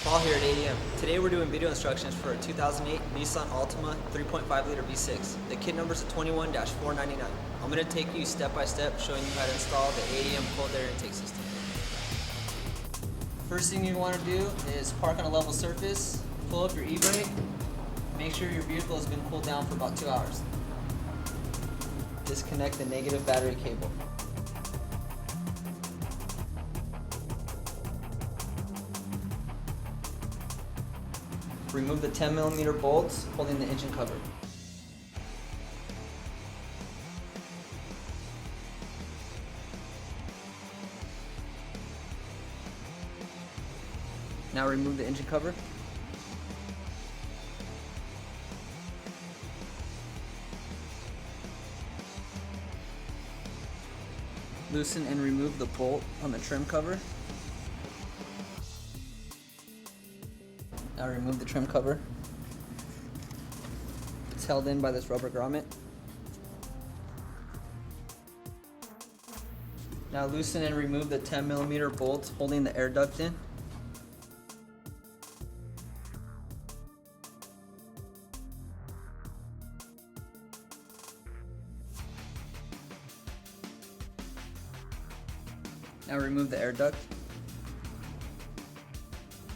Paul here at AEM. Today we're doing video instructions for a 2008 Nissan Altima 3.5 liter V6. The kit number is 21-499. I'm going to take you step by step showing you how to install the AEM cold air intake system. First thing you want to do is park on a level surface, pull up your e-brake, make sure your vehicle has been cooled down for about 2 hours. Disconnect the negative battery cable. Remove the 10mm bolts holding the engine cover. Now remove the engine cover. Loosen and remove the bolt on the trim cover. Now remove the trim cover. It's held in by this rubber grommet. Now loosen and remove the 10mm bolts holding the air duct in. Now remove the air duct.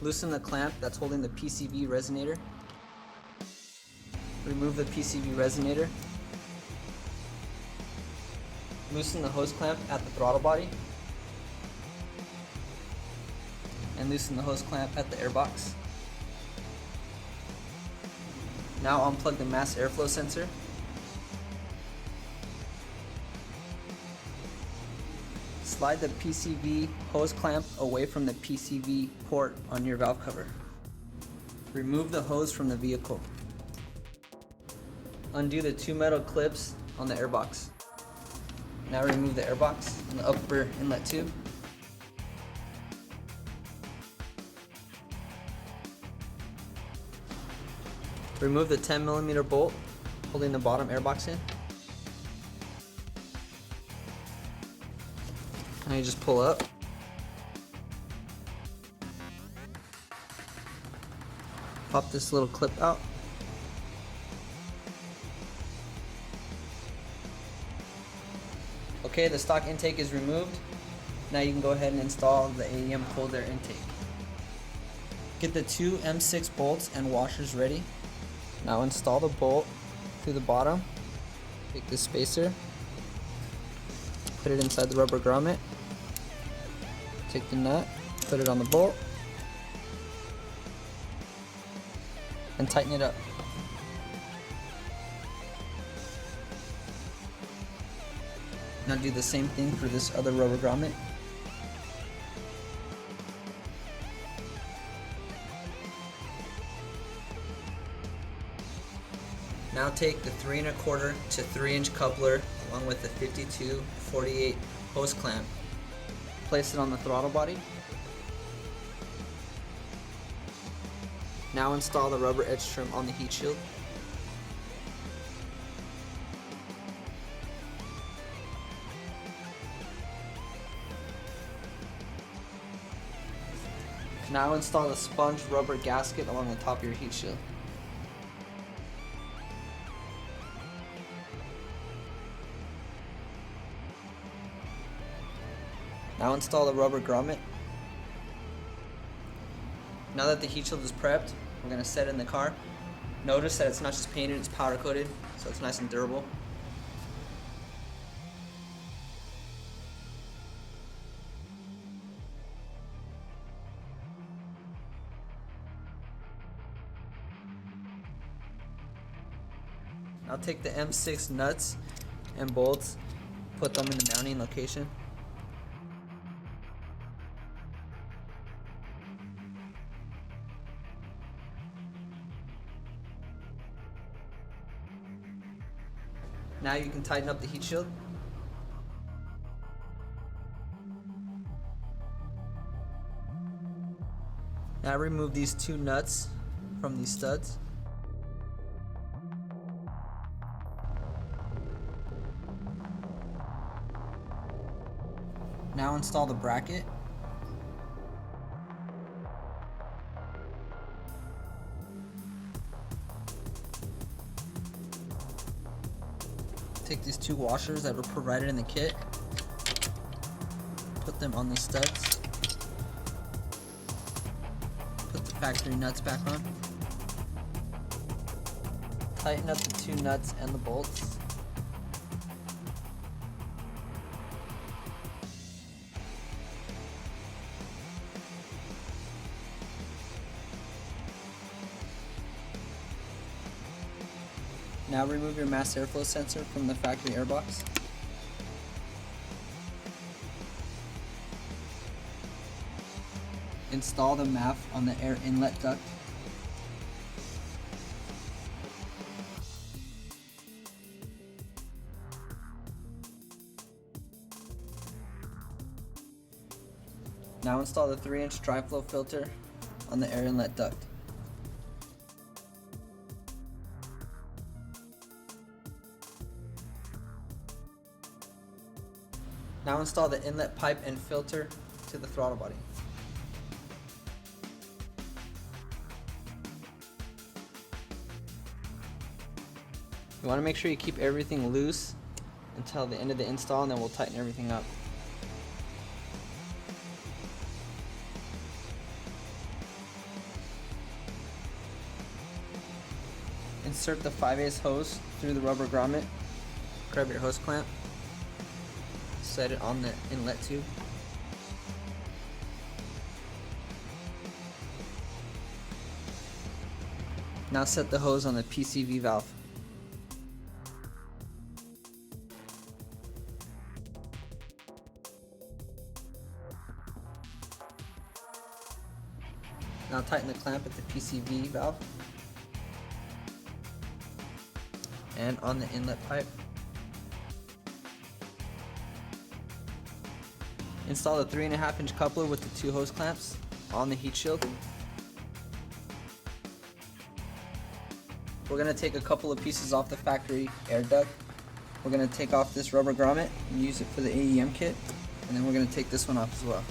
Loosen the clamp that's holding the PCV resonator. Remove the PCV resonator. Loosen the hose clamp at the throttle body. And loosen the hose clamp at the airbox. Now unplug the mass airflow sensor. Slide the PCV hose clamp away from the PCV port on your valve cover. Remove the hose from the vehicle. Undo the 2 metal clips on the airbox. Now remove the airbox and the upper inlet tube. Remove the 10mm bolt holding the bottom airbox in. Now you just pull up. Pop this little clip out. Okay, the stock intake is removed. Now you can go ahead and install the AEM cold air intake. Get the 2 M6 bolts and washers ready. Now install the bolt through the bottom. Take the spacer, put it inside the rubber grommet. Take the nut, put it on the bolt, and tighten it up. Now do the same thing for this other rubber grommet. Now take the 3 1/4 to 3 inch coupler along with the 52/48 hose clamp. Place it on the throttle body. Now install the rubber edge trim on the heat shield. Now install the sponge rubber gasket along the top of your heat shield. Now install the rubber grommet. Now that the heat shield is prepped, we're going to set it in the car. Notice that it's not just painted, it's powder coated, so it's nice and durable. Now take the M6 nuts and bolts, put them in the mounting location. Now you can tighten up the heat shield. Now remove these 2 nuts from these studs. Now install the bracket. Take these two washers that were provided in the kit, put them on these studs, put the factory nuts back on, tighten up the two nuts and the bolts. Now remove your mass airflow sensor from the factory airbox. Install the MAF on the air inlet duct. Now install the 3-inch dry flow filter on the air inlet duct. Now install the inlet pipe and filter to the throttle body. You want to make sure you keep everything loose until the end of the install, and then we'll tighten everything up. Insert the 5/8 hose through the rubber grommet. Grab your hose clamp. Set it on the inlet tube. Now set the hose on the PCV valve. Now tighten the clamp at the PCV valve and on the inlet pipe. Install the 3.5-inch coupler with the two hose clamps on the heat shield. We're going to take a couple of pieces off the factory air duct. We're going to take off this rubber grommet and use it for the AEM kit, and then we're going to take this one off as well.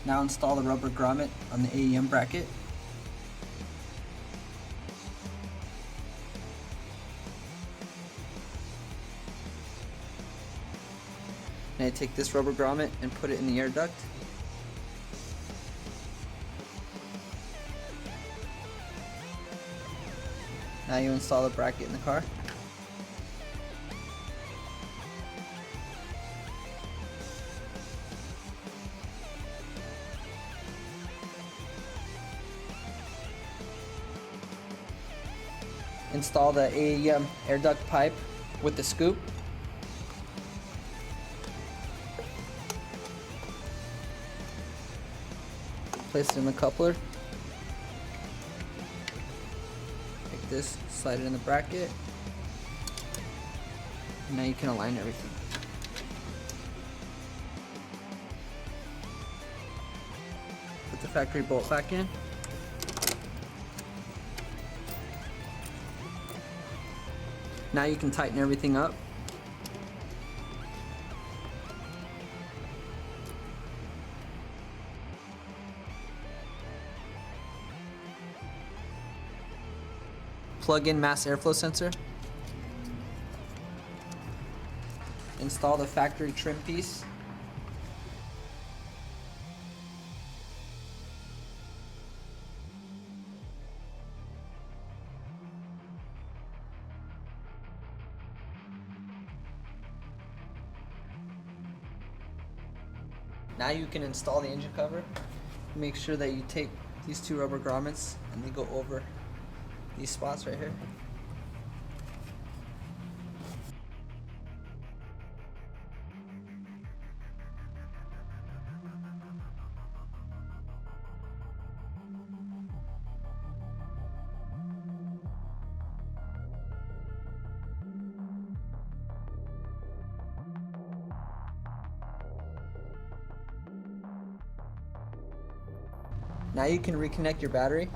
Now install the rubber grommet on the AEM bracket. Now take this rubber grommet and put it in the air duct. Now you install the bracket in the car. Install the AEM air duct pipe with the scoop. Place it in the coupler. Take this, slide it in the bracket. And now you can align everything. Put the factory bolt back in. Now you can tighten everything up. Plug in mass airflow sensor. Install the factory trim piece. Now you can install the engine cover. Make sure that you take these two rubber grommets and they go over these spots right here. Now you can reconnect your battery.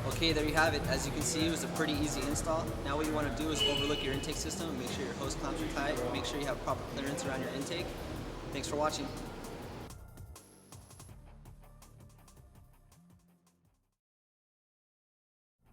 Okay, there you have it. As you can see, it was a pretty easy install. Now what you want to do is overlook your intake system and make sure your hose clamps are tight. Make sure you have proper clearance around your intake. Thanks for watching.